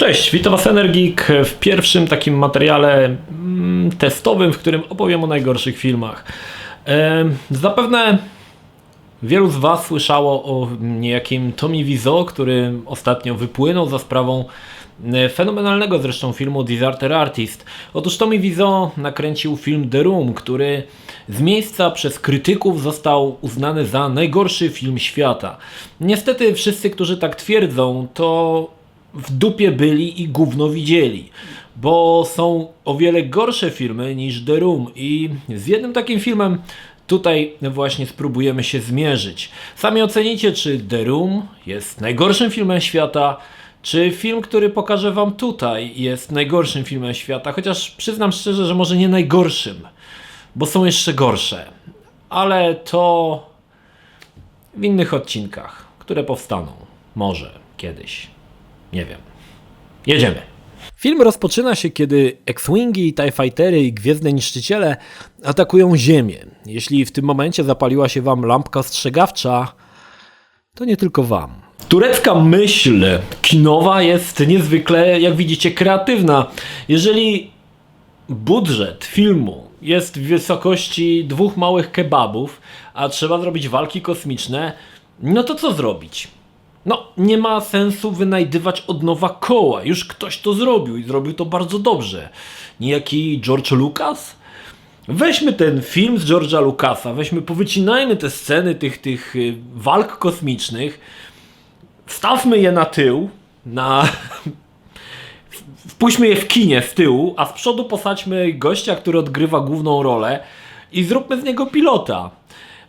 Cześć, witam Was Energik w pierwszym takim materiale testowym, w którym opowiem o najgorszych filmach. Zapewne wielu z Was słyszało o niejakim Tommy Wiseau, który ostatnio wypłynął za sprawą fenomenalnego zresztą filmu Disaster Artist. Otóż Tommy Wiseau nakręcił film The Room, który z miejsca przez krytyków został uznany za najgorszy film świata. Niestety wszyscy, którzy tak twierdzą, to w dupie byli i gówno widzieli, bo są o wiele gorsze filmy niż The Room i z jednym takim filmem tutaj właśnie spróbujemy się zmierzyć. Sami ocenicie, czy The Room jest najgorszym filmem świata, czy film, który pokażę Wam tutaj, jest najgorszym filmem świata, chociaż przyznam szczerze, że może nie najgorszym, bo są jeszcze gorsze, ale to w innych odcinkach, które powstaną, może kiedyś. Nie wiem. Jedziemy. Film rozpoczyna się, kiedy X-Wingi, TIE Fightery i Gwiezdne Niszczyciele atakują Ziemię. Jeśli w tym momencie zapaliła się Wam lampka ostrzegawcza, to nie tylko Wam. Turecka myśl kinowa jest niezwykle, jak widzicie, kreatywna. Jeżeli budżet filmu jest w wysokości 2 małych kebabów, a trzeba zrobić walki kosmiczne, no to co zrobić? No, nie ma sensu wynajdywać od nowa koła. Już ktoś to zrobił i zrobił to bardzo dobrze. Niejaki George Lucas? Weźmy ten film z George'a Lucasa, powycinajmy te sceny tych walk kosmicznych, wstawmy je na tył, wpuśćmy je w kinie z tyłu, a z przodu posadźmy gościa, który odgrywa główną rolę i zróbmy z niego pilota.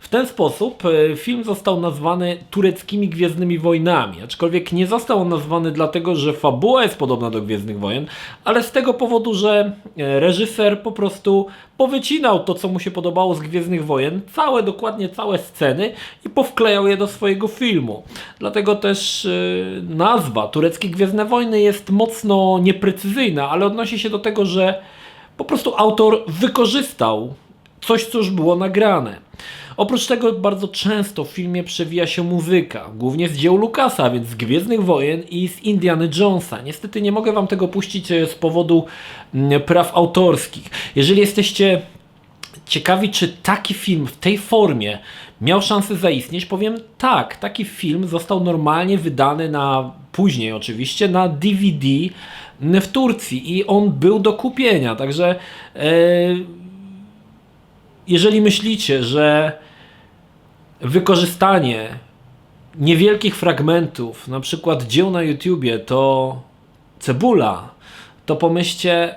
W ten sposób film został nazwany tureckimi Gwiezdnymi Wojnami, aczkolwiek nie został on nazwany dlatego, że fabuła jest podobna do Gwiezdnych Wojen, ale z tego powodu, że reżyser po prostu powycinał to, co mu się podobało z Gwiezdnych Wojen, dokładnie całe sceny i powklejał je do swojego filmu. Dlatego też nazwa Tureckie Gwiezdne Wojny jest mocno nieprecyzyjna, ale odnosi się do tego, że po prostu autor wykorzystał coś, co już było nagrane. Oprócz tego bardzo często w filmie przewija się muzyka, głównie z dzieł Lucasa, więc z Gwiezdnych Wojen i z Indiana Jonesa. Niestety nie mogę Wam tego puścić z powodu praw autorskich. Jeżeli jesteście ciekawi, czy taki film w tej formie miał szansę zaistnieć, powiem tak, taki film został normalnie wydany później oczywiście na DVD w Turcji i on był do kupienia, także jeżeli myślicie, że wykorzystanie niewielkich fragmentów, na przykład dzieł na YouTubie, to cebula, to pomyślcie,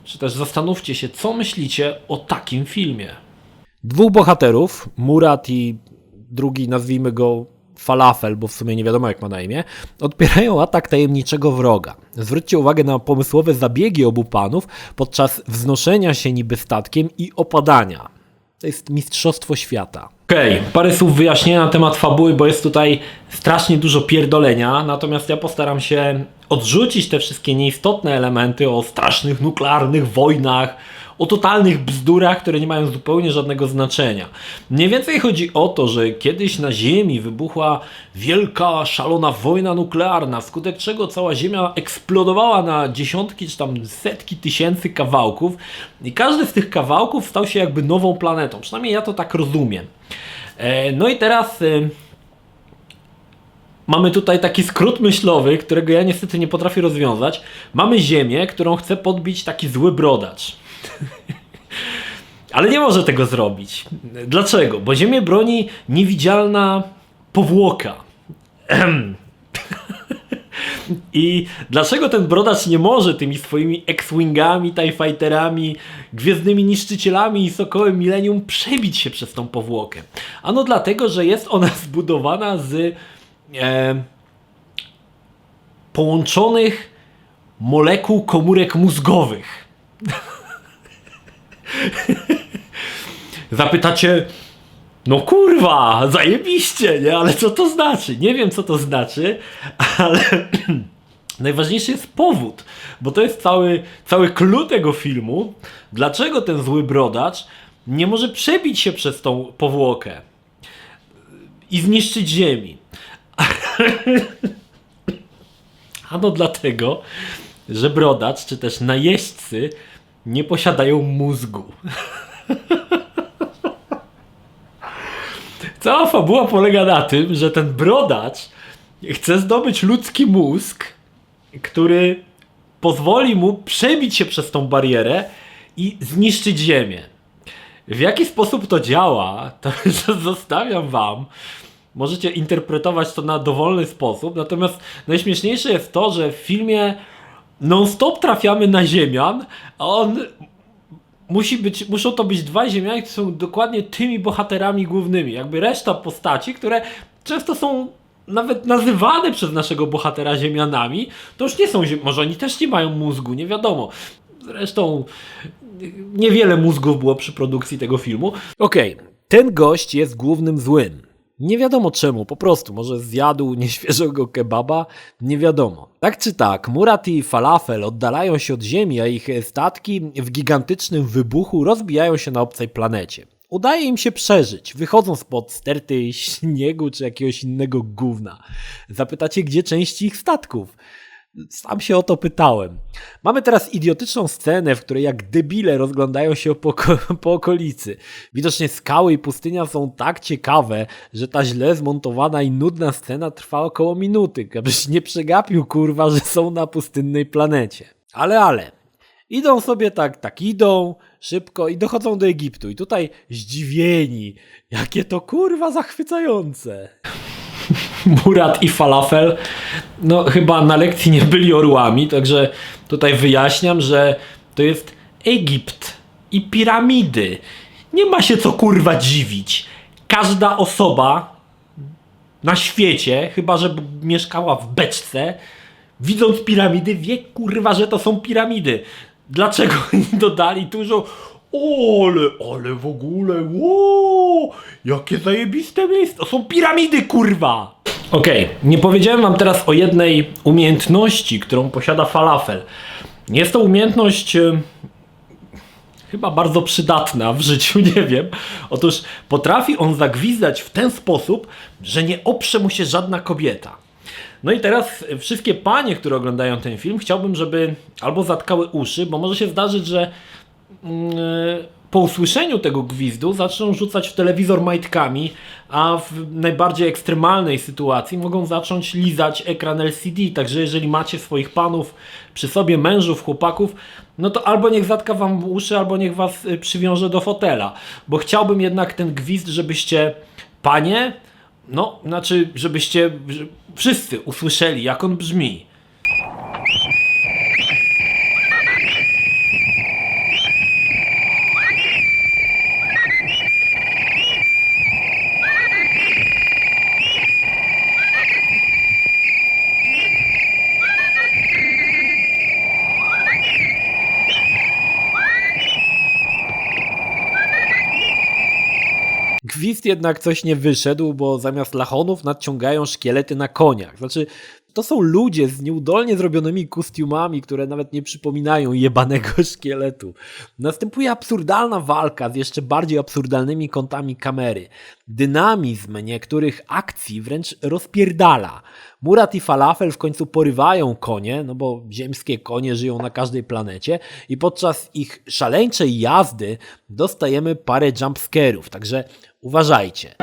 czy też zastanówcie się, co myślicie o takim filmie. 2 bohaterów, Murat i drugi, nazwijmy go Falafel, bo w sumie nie wiadomo jak ma na imię, odpierają atak tajemniczego wroga. Zwróćcie uwagę na pomysłowe zabiegi obu panów podczas wznoszenia się niby statkiem i opadania. To jest mistrzostwo świata. Okej, parę słów wyjaśnienia na temat fabuły, bo jest tutaj strasznie dużo pierdolenia, natomiast ja postaram się odrzucić te wszystkie nieistotne elementy o strasznych nuklearnych wojnach, o totalnych bzdurach, które nie mają zupełnie żadnego znaczenia. Mniej więcej chodzi o to, że kiedyś na Ziemi wybuchła wielka, szalona wojna nuklearna, wskutek czego cała Ziemia eksplodowała na dziesiątki czy tam setki tysięcy kawałków i każdy z tych kawałków stał się jakby nową planetą. Przynajmniej ja to tak rozumiem. No i teraz mamy tutaj taki skrót myślowy, którego ja niestety nie potrafię rozwiązać. Mamy Ziemię, którą chce podbić taki zły brodacz. Ale nie może tego zrobić. Dlaczego? Bo Ziemię broni niewidzialna powłoka. I dlaczego ten brodacz nie może tymi swoimi X-Wingami, TIE Fighterami, Gwiezdnymi Niszczycielami i Sokołem Millennium przebić się przez tą powłokę? Ano dlatego, że jest ona zbudowana z połączonych molekuł komórek mózgowych. Zapytacie, no kurwa, zajebiście, nie? Ale co to znaczy? Nie wiem, co to znaczy, ale najważniejszy jest powód, bo to jest cały clue tego filmu, dlaczego ten zły brodacz nie może przebić się przez tą powłokę i zniszczyć Ziemi. Ano dlatego, że brodacz czy też najeźdźcy nie posiadają mózgu. Cała fabuła polega na tym, że ten brodacz chce zdobyć ludzki mózg, który pozwoli mu przebić się przez tą barierę i zniszczyć Ziemię. W jaki sposób to działa, to zostawiam wam. Możecie interpretować to na dowolny sposób, natomiast najśmieszniejsze jest to, że w filmie non-stop trafiamy na Ziemian, a muszą to być dwa Ziemianie, którzy są dokładnie tymi bohaterami głównymi. Jakby reszta postaci, które często są nawet nazywane przez naszego bohatera Ziemianami, to już nie są może oni też nie mają mózgu, nie wiadomo. Zresztą niewiele mózgów było przy produkcji tego filmu. Okej, ten gość jest głównym złym. Nie wiadomo czemu, po prostu, może zjadł nieświeżego kebaba, nie wiadomo. Tak czy tak, Murat i Falafel oddalają się od Ziemi, a ich statki w gigantycznym wybuchu rozbijają się na obcej planecie. Udaje im się przeżyć, wychodzą spod sterty śniegu czy jakiegoś innego gówna. Zapytacie, gdzie części ich statków? Sam się o to pytałem. Mamy teraz idiotyczną scenę, w której jak debile rozglądają się po okolicy. Widocznie skały i pustynia są tak ciekawe, że ta źle zmontowana i nudna scena trwa około minuty, abyś nie przegapił kurwa, że są na pustynnej planecie. Ale. Idą sobie tak idą szybko i dochodzą do Egiptu. I tutaj zdziwieni, jakie to kurwa zachwycające. Murat i Falafel no chyba na lekcji nie byli orłami, także tutaj wyjaśniam, że to jest Egipt i piramidy. Nie ma się co kurwa dziwić. Każda osoba na świecie, chyba że mieszkała w beczce, widząc piramidy, wie kurwa, że to są piramidy. Dlaczego dodali dużo? Ale w ogóle, wow, jakie zajebiste miejsce, to są piramidy kurwa! Okej, nie powiedziałem wam teraz o jednej umiejętności, którą posiada Falafel. Jest to umiejętność chyba bardzo przydatna w życiu, nie wiem. Otóż potrafi on zagwizdać w ten sposób, że nie oprze mu się żadna kobieta. No i teraz wszystkie panie, które oglądają ten film, chciałbym, żeby albo zatkały uszy, bo może się zdarzyć, że po usłyszeniu tego gwizdu zaczną rzucać w telewizor majtkami, a w najbardziej ekstremalnej sytuacji mogą zacząć lizać ekran LCD. Także jeżeli macie swoich panów przy sobie, mężów, chłopaków, no to albo niech zatka wam uszy, albo niech was przywiąże do fotela. Bo chciałbym jednak ten gwizd, żebyście panie, żebyście wszyscy usłyszeli, jak on brzmi. Gwizd jednak coś nie wyszedł, bo zamiast lachonów nadciągają szkielety na koniach. Znaczy, to są ludzie z nieudolnie zrobionymi kostiumami, które nawet nie przypominają jebanego szkieletu. Następuje absurdalna walka z jeszcze bardziej absurdalnymi kątami kamery. Dynamizm niektórych akcji wręcz rozpierdala. Murat i Falafel w końcu porywają konie, no bo ziemskie konie żyją na każdej planecie i podczas ich szaleńczej jazdy dostajemy parę jumpscarów, także uważajcie.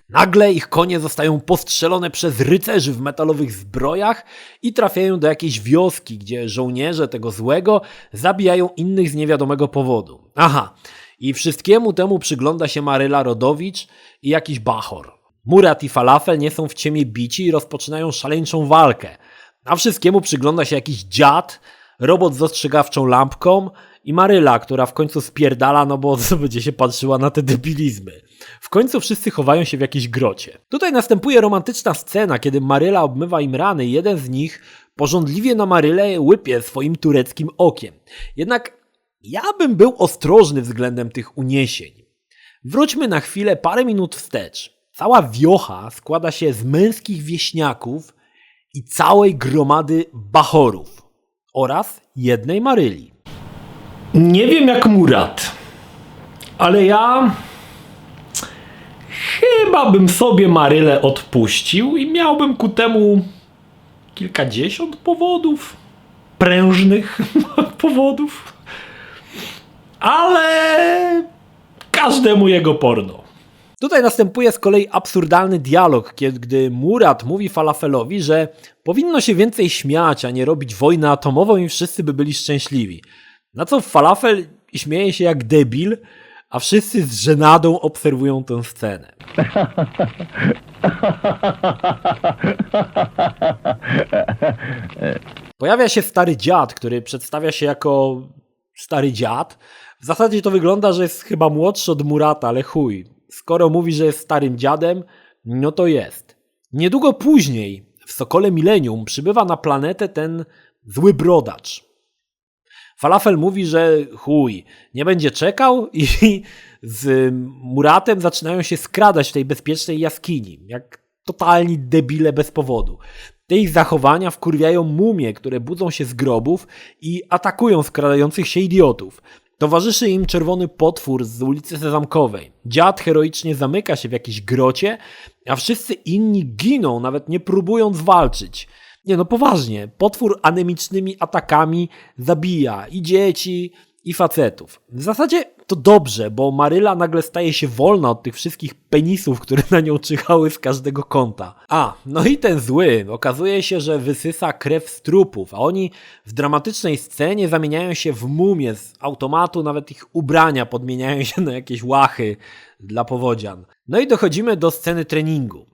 Nagle ich konie zostają postrzelone przez rycerzy w metalowych zbrojach i trafiają do jakiejś wioski, gdzie żołnierze tego złego zabijają innych z niewiadomego powodu. Aha, i wszystkiemu temu przygląda się Maryla Rodowicz i jakiś bachor. Murat i Falafel nie są w ciemię bici i rozpoczynają szaleńczą walkę. A wszystkiemu przygląda się jakiś dziad, robot z ostrzegawczą lampką i Maryla, która w końcu spierdala, no bo będzie się patrzyła na te debilizmy. W końcu wszyscy chowają się w jakiejś grocie. Tutaj następuje romantyczna scena, kiedy Maryla obmywa im rany i jeden z nich pożądliwie na Marylę łypie swoim tureckim okiem. Jednak ja bym był ostrożny względem tych uniesień. Wróćmy na chwilę parę minut wstecz. Cała wiocha składa się z męskich wieśniaków i całej gromady bachorów. oraz jednej Maryli. Nie wiem jak Murat, ale ja chyba bym sobie Marylę odpuścił i miałbym ku temu kilkadziesiąt powodów, prężnych powodów, ale każdemu jego porno. Tutaj następuje z kolei absurdalny dialog, gdy Murat mówi Falafelowi, że powinno się więcej śmiać, a nie robić wojny atomową i wszyscy by byli szczęśliwi. Na co Falafel śmieje się jak debil, a wszyscy z żenadą obserwują tę scenę. Pojawia się stary dziad, który przedstawia się jako stary dziad. W zasadzie to wygląda, że jest chyba młodszy od Murata, ale chuj. Skoro mówi, że jest starym dziadem, no to jest. Niedługo później, w Sokole Millennium, przybywa na planetę ten zły brodacz. Falafel mówi, że chuj, nie będzie czekał i z Muratem zaczynają się skradać w tej bezpiecznej jaskini, jak totalni debile bez powodu. Te ich zachowania wkurwiają mumie, które budzą się z grobów i atakują skradających się idiotów. Towarzyszy im czerwony potwór z ulicy Sezamkowej. Dziad heroicznie zamyka się w jakiejś grocie, a wszyscy inni giną, nawet nie próbując walczyć. Nie no poważnie, potwór anemicznymi atakami zabija i dzieci, i facetów. W zasadzie to dobrze, bo Maryla nagle staje się wolna od tych wszystkich penisów, które na nią czyhały z każdego kąta. No i ten zły, okazuje się, że wysysa krew z trupów, a oni w dramatycznej scenie zamieniają się w mumie z automatu, nawet ich ubrania podmieniają się na jakieś łachy dla powodzian. No i dochodzimy do sceny treningu.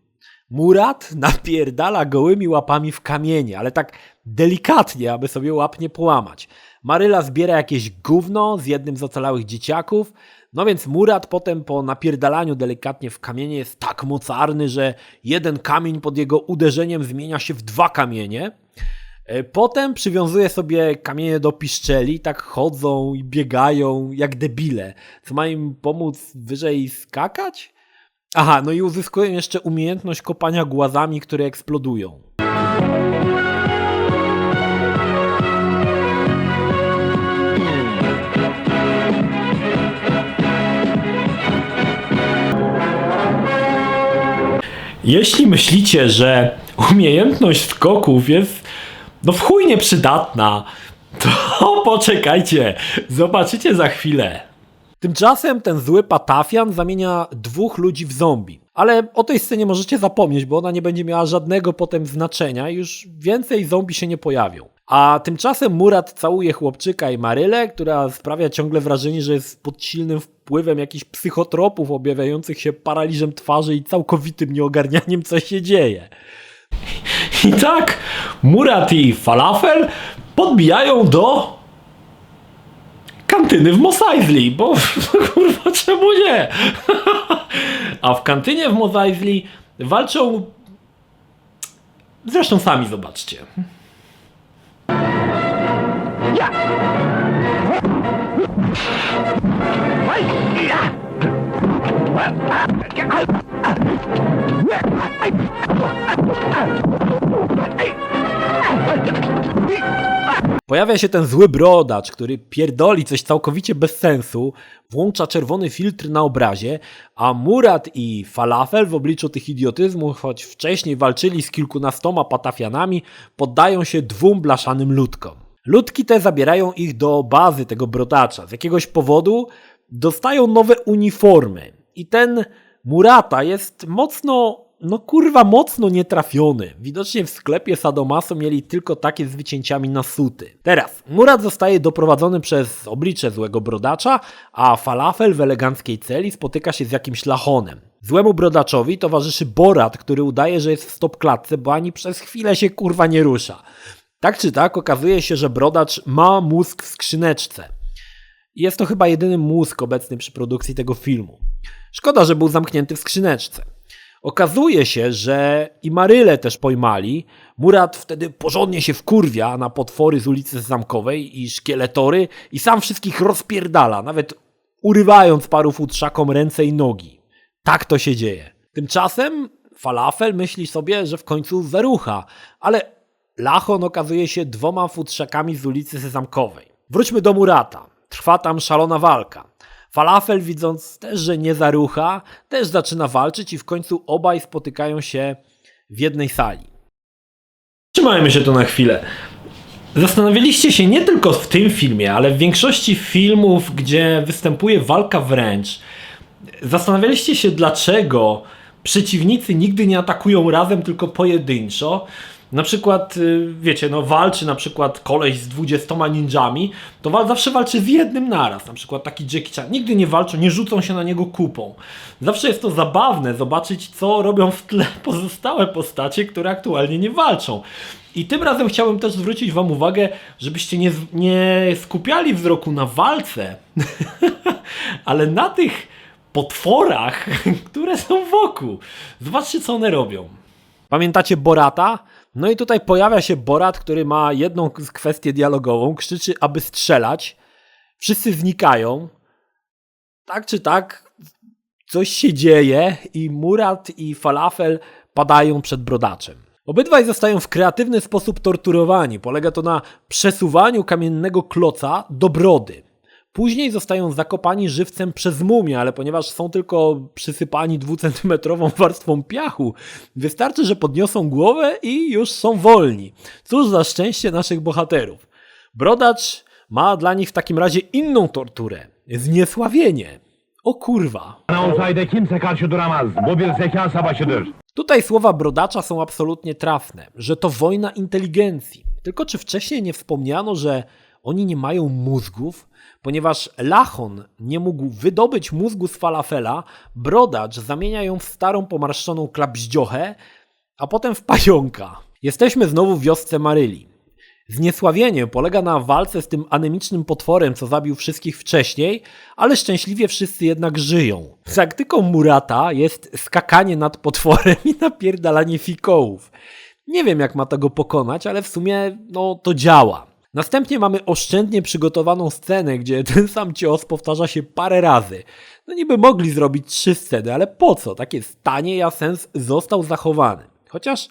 Murat napierdala gołymi łapami w kamienie, ale tak delikatnie, aby sobie łap nie połamać. Maryla zbiera jakieś gówno z jednym z ocalałych dzieciaków, no więc Murat potem po napierdalaniu delikatnie w kamienie jest tak mocarny, że jeden kamień pod jego uderzeniem zmienia się w 2 kamienie. Potem przywiązuje sobie kamienie do piszczeli, tak chodzą i biegają jak debile. Co ma im pomóc wyżej skakać? No i uzyskują jeszcze umiejętność kopania głazami, które eksplodują. Jeśli myślicie, że umiejętność skoków jest w chuj nieprzydatna, to poczekajcie, zobaczycie za chwilę. Tymczasem ten zły Patafian zamienia 2 ludzi w zombie. Ale o tej scenie możecie zapomnieć, bo ona nie będzie miała żadnego potem znaczenia i już więcej zombie się nie pojawią. A tymczasem Murat całuje chłopczyka i Marylę, która sprawia ciągle wrażenie, że jest pod silnym wpływem jakichś psychotropów objawiających się paraliżem twarzy i całkowitym nieogarnianiem, co się dzieje. I tak Murat i Falafel podbijają do kantyny w Mos Eisley, bo kurwa czemu nie? A w kantynie w Mos Eisley walczą, zresztą sami zobaczcie. Pojawia się ten zły brodacz, który pierdoli coś całkowicie bez sensu, włącza czerwony filtr na obrazie, a Murat i Falafel w obliczu tych idiotyzmów, choć wcześniej walczyli z kilkunastoma patafianami, poddają się 2 blaszanym ludkom. Ludki te zabierają ich do bazy tego brodacza. Z jakiegoś powodu dostają nowe uniformy i ten Murata jest mocno nietrafiony. Widocznie w sklepie Sadomaso mieli tylko takie z wycięciami na suty. Teraz Murat zostaje doprowadzony przez oblicze złego brodacza, a Falafel w eleganckiej celi spotyka się z jakimś lachonem. Złemu brodaczowi towarzyszy Borat, który udaje, że jest w stopklatce, bo ani przez chwilę się kurwa nie rusza. Tak czy tak okazuje się, że brodacz ma mózg w skrzyneczce. I jest to chyba jedyny mózg obecny przy produkcji tego filmu. Szkoda, że był zamknięty w skrzyneczce. Okazuje się, że i Marylę też pojmali. Murat wtedy porządnie się wkurwia na potwory z ulicy Zamkowej i szkieletory i sam wszystkich rozpierdala, nawet urywając paru futrzakom ręce i nogi. Tak to się dzieje. Tymczasem Falafel myśli sobie, że w końcu zarucha, ale Lachon okazuje się 2 futrzakami z ulicy Sezamkowej. Wróćmy do Murata. Trwa tam szalona walka. Falafel, widząc też, że nie zarucha, też zaczyna walczyć i w końcu obaj spotykają się w jednej sali. Trzymajmy się tu na chwilę. Zastanawialiście się nie tylko w tym filmie, ale w większości filmów, gdzie występuje walka wręcz, zastanawialiście się, dlaczego przeciwnicy nigdy nie atakują razem, tylko pojedynczo. Na przykład, wiecie, no walczy na przykład koleś z 20 ninjami, to zawsze walczy z jednym naraz. Na przykład taki Jackie Chan. Nigdy nie walczą, nie rzucą się na niego kupą. Zawsze jest to zabawne zobaczyć, co robią w tle pozostałe postacie, które aktualnie nie walczą. I tym razem chciałem też zwrócić wam uwagę, żebyście nie skupiali wzroku na walce, ale na tych potworach, które są wokół. Zobaczcie, co one robią. Pamiętacie Borata? No i tutaj pojawia się Borat, który ma jedną kwestię dialogową, krzyczy, aby strzelać. Wszyscy znikają. Tak czy tak, coś się dzieje i Murat i Falafel padają przed brodaczem. Obydwaj zostają w kreatywny sposób torturowani. Polega to na przesuwaniu kamiennego kloca do brody. Później zostają zakopani żywcem przez mumię, ale ponieważ są tylko przysypani 2-centymetrową warstwą piachu, wystarczy, że podniosą głowę i już są wolni. Cóż za szczęście naszych bohaterów. Brodacz ma dla nich w takim razie inną torturę. Zniesławienie. O kurwa. Uzayda kimse karşı duramaz. Bu bir zeka savaşıdır. Tutaj słowa Brodacza są absolutnie trafne, że to wojna inteligencji. Tylko czy wcześniej nie wspomniano, że oni nie mają mózgów? Ponieważ Lachon nie mógł wydobyć mózgu z Falafela, Brodacz zamienia ją w starą pomarszczoną klapździochę, a potem w pająka. Jesteśmy znowu w wiosce Maryli. Zniesławienie polega na walce z tym anemicznym potworem, co zabił wszystkich wcześniej, ale szczęśliwie wszyscy jednak żyją. Taktyką Murata jest skakanie nad potworem i napierdalanie fikołów. Nie wiem, jak ma tego pokonać, ale w sumie to działa. Następnie mamy oszczędnie przygotowaną scenę, gdzie ten sam cios powtarza się parę razy. Niby mogli zrobić 3 sceny, ale po co? Tak jest taniej, a sens został zachowany. Chociaż...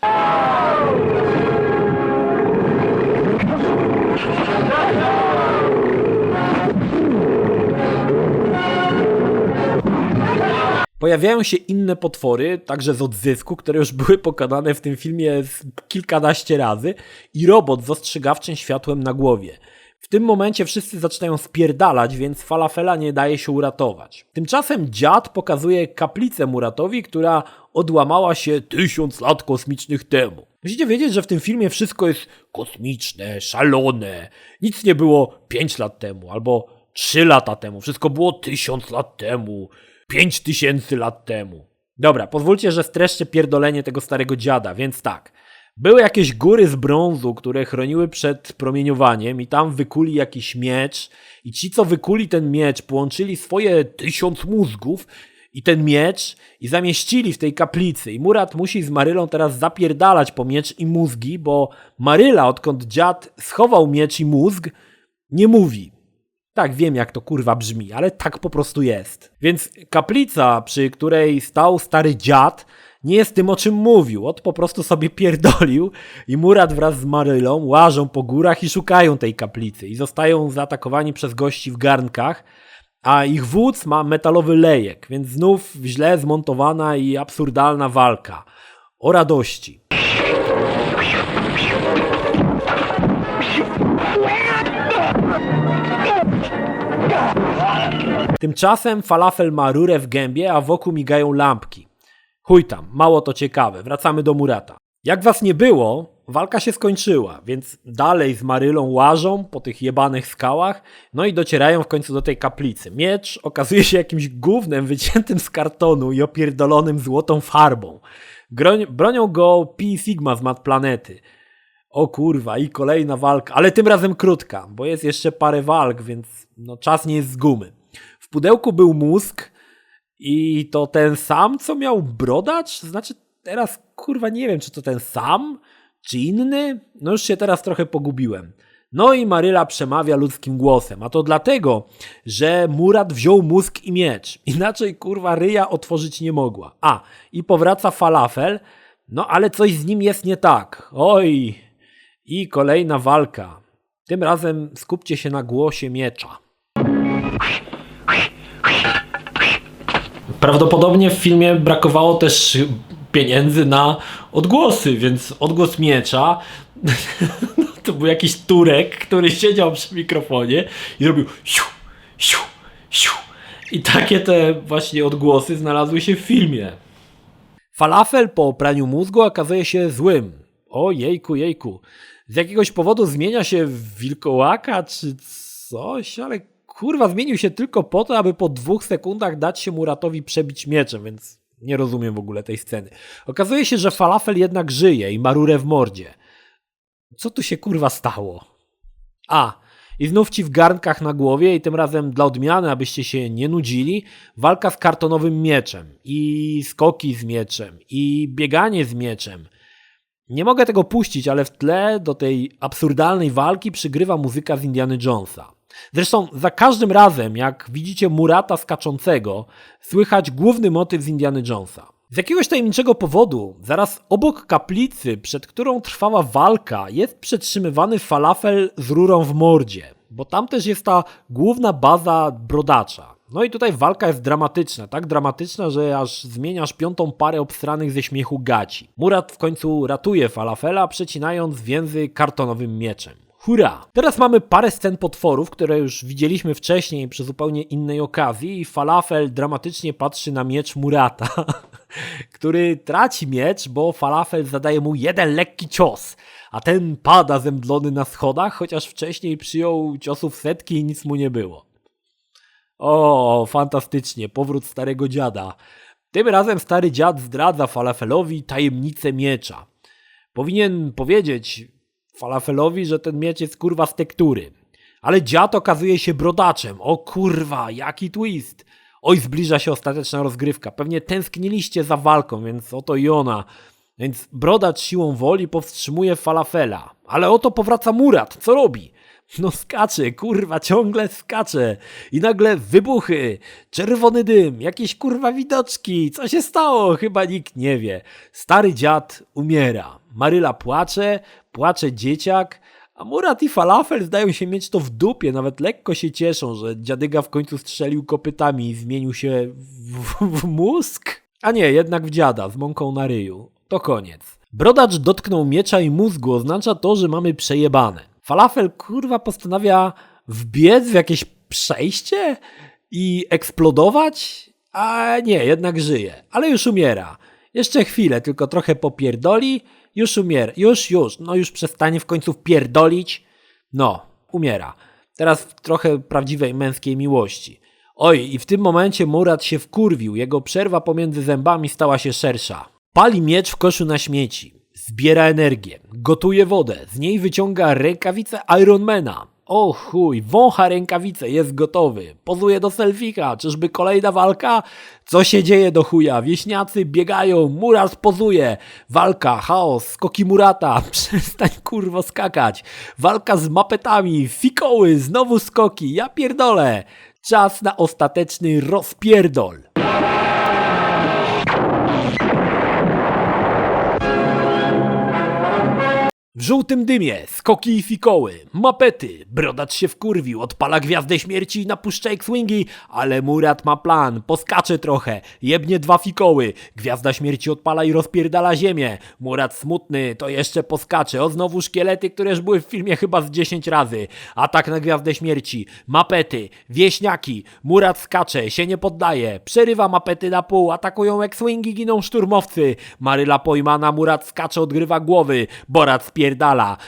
Pojawiają się inne potwory, także z odzysku, które już były pokonane w tym filmie kilkanaście razy i robot z ostrzegawczym światłem na głowie. W tym momencie wszyscy zaczynają spierdalać, więc Falafela nie daje się uratować. Tymczasem dziad pokazuje kaplicę Muratowi, która odłamała się 1000 lat kosmicznych temu. Musicie wiedzieć, że w tym filmie wszystko jest kosmiczne, szalone. Nic nie było 5 lat temu albo 3 lata temu. Wszystko było 1000 lat temu. 5000 lat temu. Dobra, pozwólcie, że streszczę pierdolenie tego starego dziada, więc tak. Były jakieś góry z brązu, które chroniły przed promieniowaniem i tam wykuli jakiś miecz i ci, co wykuli ten miecz, połączyli swoje 1000 mózgów i ten miecz i zamieścili w tej kaplicy. I Murat musi z Marylą teraz zapierdalać po miecz i mózgi, bo Maryla, odkąd dziad schował miecz i mózg, nie mówi. Tak, wiem, jak to kurwa brzmi, ale tak po prostu jest. Więc kaplica, przy której stał stary dziad, nie jest tym, o czym mówił. Po prostu sobie pierdolił i Murat wraz z Marylą łażą po górach i szukają tej kaplicy. I zostają zaatakowani przez gości w garnkach, a ich wódz ma metalowy lejek, więc znów źle zmontowana i absurdalna walka. O radości. Tymczasem Falafel ma rurę w gębie, a wokół migają lampki. Chuj tam, mało to ciekawe, wracamy do Murata. Jak was nie było, walka się skończyła, więc dalej z Marylą łażą po tych jebanych skałach, no i docierają w końcu do tej kaplicy. Miecz okazuje się jakimś gównem wyciętym z kartonu i opierdolonym złotą farbą. Bronią go Pi Sigma z Mad Planety. O kurwa, i kolejna walka, ale tym razem krótka, bo jest jeszcze parę walk, więc czas nie jest z gumy. W pudełku był mózg i to ten sam, co miał Brodacz? Znaczy teraz kurwa nie wiem, czy to ten sam, czy inny? Już się teraz trochę pogubiłem. No i Maryla przemawia ludzkim głosem, a to dlatego, że Murat wziął mózg i miecz. Inaczej kurwa ryja otworzyć nie mogła. I powraca Falafel, ale coś z nim jest nie tak. Oj... I kolejna walka. Tym razem skupcie się na głosie miecza. Prawdopodobnie w filmie brakowało też pieniędzy na odgłosy, więc odgłos miecza no, to był jakiś Turek, który siedział przy mikrofonie i robił siu, siu, siu. I takie te właśnie odgłosy znalazły się w filmie. Falafel po praniu mózgu okazuje się złym. O jejku, jejku. Z jakiegoś powodu zmienia się w wilkołaka czy coś, ale kurwa zmienił się tylko po to, aby po 2 sekundach dać się Muratowi przebić mieczem, więc nie rozumiem w ogóle tej sceny. Okazuje się, że Falafel jednak żyje i ma rurę w mordzie. Co tu się kurwa stało? I znów ci w garnkach na głowie i tym razem dla odmiany, abyście się nie nudzili, walka z kartonowym mieczem i skoki z mieczem i bieganie z mieczem. Nie mogę tego puścić, ale w tle do tej absurdalnej walki przygrywa muzyka z Indiana Jonesa. Zresztą za każdym razem, jak widzicie Murata skaczącego, słychać główny motyw z Indiana Jonesa. Z jakiegoś tajemniczego powodu, zaraz obok kaplicy, przed którą trwała walka, jest przetrzymywany Falafel z rurą w mordzie, bo tam też jest ta główna baza brodacza. No i tutaj walka jest dramatyczna, tak dramatyczna, że aż zmieniasz 5. parę obstranych ze śmiechu gaci. Murat w końcu ratuje Falafela, przecinając więzy kartonowym mieczem. Hurra! Teraz mamy parę scen potworów, które już widzieliśmy wcześniej przy zupełnie innej okazji i Falafel dramatycznie patrzy na miecz Murata, który traci miecz, bo Falafel zadaje mu jeden lekki cios, a ten pada zemdlony na schodach, chociaż wcześniej przyjął ciosów setki i nic mu nie było. O, fantastycznie, powrót starego dziada. Tym razem stary dziad zdradza Falafelowi tajemnicę miecza. Powinien powiedzieć Falafelowi, że ten miecz jest kurwa z tektury. Ale dziad okazuje się brodaczem. O kurwa, jaki twist. Oj, zbliża się ostateczna rozgrywka. Pewnie tęskniliście za walką, więc oto i ona. Więc brodacz siłą woli powstrzymuje Falafela. Ale oto powraca Murat. Co robi? No skacze, kurwa, ciągle skacze. I nagle wybuchy, czerwony dym, jakieś kurwa widoczki. Co się stało? Chyba nikt nie wie. Stary dziad umiera. Maryla płacze, płacze dzieciak, a Murat i Falafel zdają się mieć to w dupie. Nawet lekko się cieszą, że dziadyga w końcu strzelił kopytami i zmienił się w mózg. A nie, jednak w dziada z mąką na ryju. To koniec. Brodacz dotknął miecza i mózgu, oznacza to, że mamy przejebane. Falafel kurwa postanawia wbiec w jakieś przejście i eksplodować? A nie, jednak żyje, ale już umiera. Jeszcze chwilę, tylko trochę popierdoli, już umiera, już przestanie w końcu pierdolić. No, umiera. Teraz trochę prawdziwej męskiej miłości. Oj, i w tym momencie Murat się wkurwił, jego przerwa pomiędzy zębami stała się szersza. Pali miecz w koszu na śmieci. Zbiera energię, gotuje wodę, z niej wyciąga rękawicę Ironmana. O chuj, wącha rękawicę, jest gotowy. Pozuje do selfika, czyżby kolejna walka? Co się dzieje do chuja? Wieśniacy biegają, Murat pozuje. Walka, chaos, skoki Murata, przestań kurwo skakać. Walka z mapetami, fikoły, znowu skoki, ja pierdolę. Czas na ostateczny rozpierdol. W żółtym dymie, skoki i fikoły, mapety, brodacz się wkurwił, odpala gwiazdę śmierci i napuszcza X-Wingi, ale Murat ma plan, poskacze trochę, jebnie 2 fikoły, gwiazda śmierci odpala i rozpierdala ziemię, Murat smutny, to jeszcze poskacze, o znowu szkielety, które już były w filmie chyba z 10 razy, atak na gwiazdę śmierci, mapety, wieśniaki, Murat skacze, się nie poddaje, przerywa mapety na pół, atakują X-Wingi, giną szturmowcy, Maryla pojmana, Murat skacze, odgrywa głowy, Borat spierdala,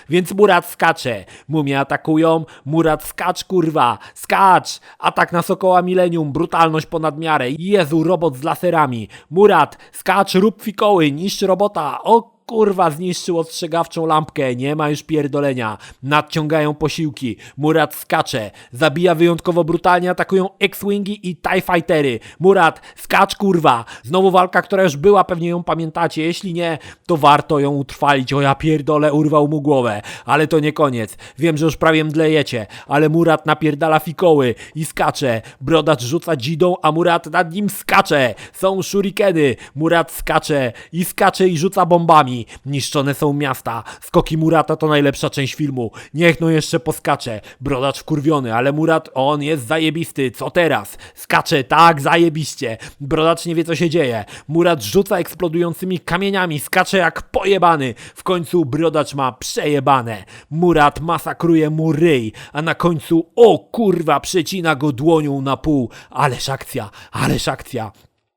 więc Murat skacze. Mumie atakują, Murat skacz kurwa, skacz! Atak na Sokoła Millennium, brutalność ponad miarę, Jezu, robot z laserami. Murat, skacz, rób fikoły, niszcz robota, o kurwa, zniszczył ostrzegawczą lampkę, nie ma już pierdolenia. Nadciągają posiłki, Murat skacze, zabija wyjątkowo brutalnie, atakują X-Wingi i TIE Fightery. Murat, skacz kurwa, znowu walka, która już była, pewnie ją pamiętacie, jeśli nie, to warto ją utrwalić. O ja pierdolę, urwał mu głowę, ale to nie koniec, wiem, że już prawie mdlejecie, ale Murat napierdala fikoły i skacze, brodacz rzuca dzidą, a Murat nad nim skacze, są shurikeny, Murat skacze i rzuca bombami. bombami, niszczone są miasta, skoki Murata to najlepsza część filmu, niech no jeszcze poskacze, brodacz wkurwiony, ale Murat, on jest zajebisty, co teraz? Skacze, tak, zajebiście, brodacz nie wie co się dzieje, Murat rzuca eksplodującymi kamieniami, skacze jak pojebany, w końcu brodacz ma przejebane, Murat masakruje mu ryj, a na końcu, o kurwa, przecina go dłonią na pół, ależ akcja, ależ akcja.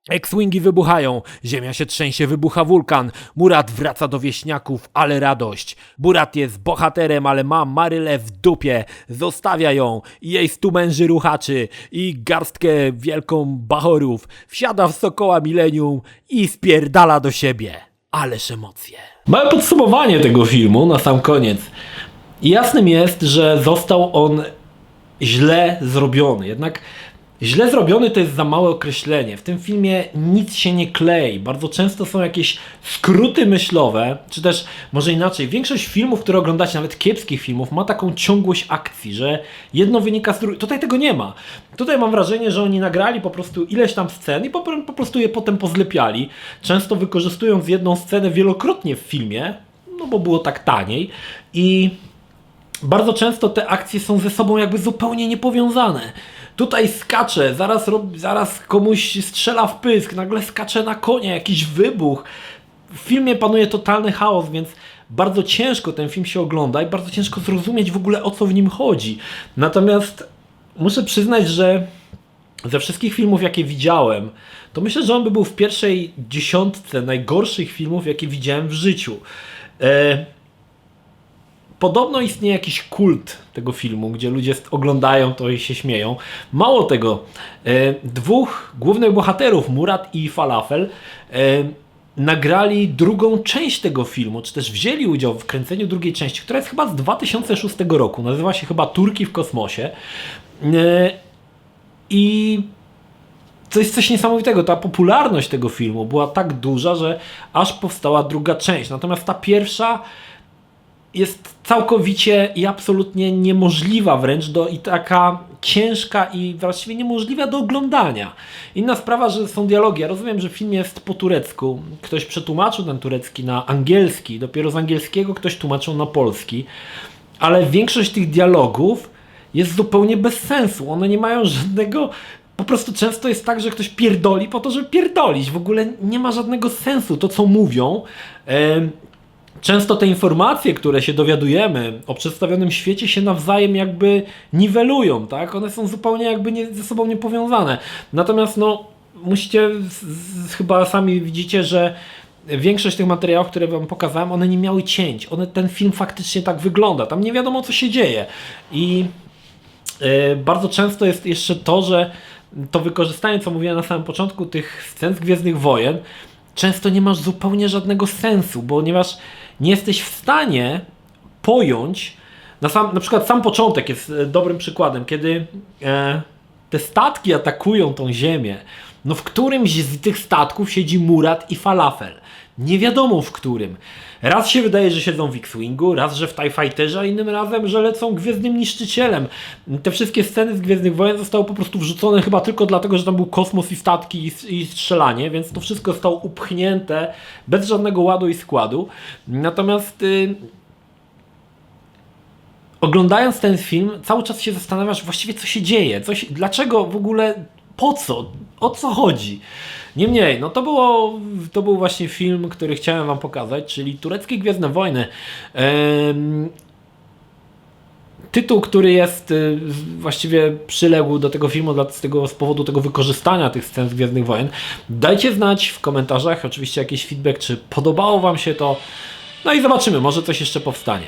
X-Wingi wybuchają, ziemia się trzęsie, wybucha wulkan, Murat wraca do wieśniaków, ale radość. Murat jest bohaterem, ale ma Marylę w dupie, zostawia ją i jej 100 męży ruchaczy i garstkę wielką bachorów, wsiada w Sokoła Millennium i spierdala do siebie. Ależ emocje. Małe podsumowanie tego filmu na sam koniec. Jasnym jest, że został on źle zrobiony. Jednak źle zrobiony to jest za małe określenie. W tym filmie nic się nie klei. Bardzo często są jakieś skróty myślowe, czy też może inaczej. Większość filmów, które oglądacie, nawet kiepskich filmów, ma taką ciągłość akcji, że jedno wynika z drugiego. Tutaj tego nie ma. Tutaj mam wrażenie, że oni nagrali po prostu ileś tam scen i po prostu je potem pozlepiali. Często wykorzystując jedną scenę wielokrotnie w filmie, no bo było tak taniej. I bardzo często te akcje są ze sobą jakby zupełnie niepowiązane. Tutaj skacze, zaraz komuś strzela w pysk, nagle skacze na konia, jakiś wybuch. W filmie panuje totalny chaos, więc bardzo ciężko ten film się ogląda i bardzo ciężko zrozumieć w ogóle, o co w nim chodzi. Natomiast muszę przyznać, że ze wszystkich filmów, jakie widziałem, to myślę, że on by był w pierwszej dziesiątce najgorszych filmów, jakie widziałem w życiu. Podobno istnieje jakiś kult tego filmu, gdzie ludzie oglądają to i się śmieją. Mało tego, dwóch głównych bohaterów, Murat i Falafel, nagrali drugą część tego filmu, czy też wzięli udział w kręceniu drugiej części, która jest chyba z 2006 roku. Nazywa się chyba Turki w kosmosie. I to jest coś niesamowitego. Ta popularność tego filmu była tak duża, że aż powstała druga część. Natomiast ta pierwsza jest całkowicie i absolutnie niemożliwa wręcz i taka ciężka i właściwie niemożliwa do oglądania. Inna sprawa, że są dialogi. Ja rozumiem, że film jest po turecku. Ktoś przetłumaczył ten turecki na angielski. Dopiero z angielskiego ktoś tłumaczył na polski. Ale większość tych dialogów jest zupełnie bez sensu. One nie mają żadnego... Po prostu często jest tak, że ktoś pierdoli po to, żeby pierdolić. W ogóle nie ma żadnego sensu to, co mówią. Często te informacje, które się dowiadujemy o przedstawionym świecie, się nawzajem jakby niwelują, tak? One są zupełnie jakby ze sobą niepowiązane. Natomiast no, musicie, chyba sami widzicie, że większość tych materiałów, które wam pokazałem, one nie miały cięć. Ten film faktycznie tak wygląda. Tam nie wiadomo, co się dzieje. I bardzo często jest jeszcze to, że to wykorzystanie, co mówiłem na samym początku, tych scen z Gwiezdnych Wojen, często nie masz zupełnie żadnego sensu, ponieważ nie jesteś w stanie pojąć, na przykład sam początek jest dobrym przykładem, kiedy te statki atakują tą ziemię, no w którymś z tych statków siedzi Murat i Falafel. Nie wiadomo w którym. Raz się wydaje, że siedzą w X-Wingu, raz, że w TIE Fighterze, a innym razem, że lecą Gwiezdnym Niszczycielem. Te wszystkie sceny z Gwiezdnych Wojen zostały po prostu wrzucone chyba tylko dlatego, że tam był kosmos i statki i strzelanie, więc to wszystko zostało upchnięte bez żadnego ładu i składu. Natomiast oglądając ten film, cały czas się zastanawiasz właściwie, co się dzieje, dlaczego w ogóle, po co, o co chodzi. Niemniej, no to był właśnie film, który chciałem wam pokazać, czyli Tureckie Gwiezdne Wojny. Tytuł, który jest właściwie przyległ do tego filmu z powodu tego wykorzystania tych scen z Gwiezdnych Wojen. Dajcie znać w komentarzach, oczywiście jakiś feedback, czy podobało wam się to. No i zobaczymy, może coś jeszcze powstanie.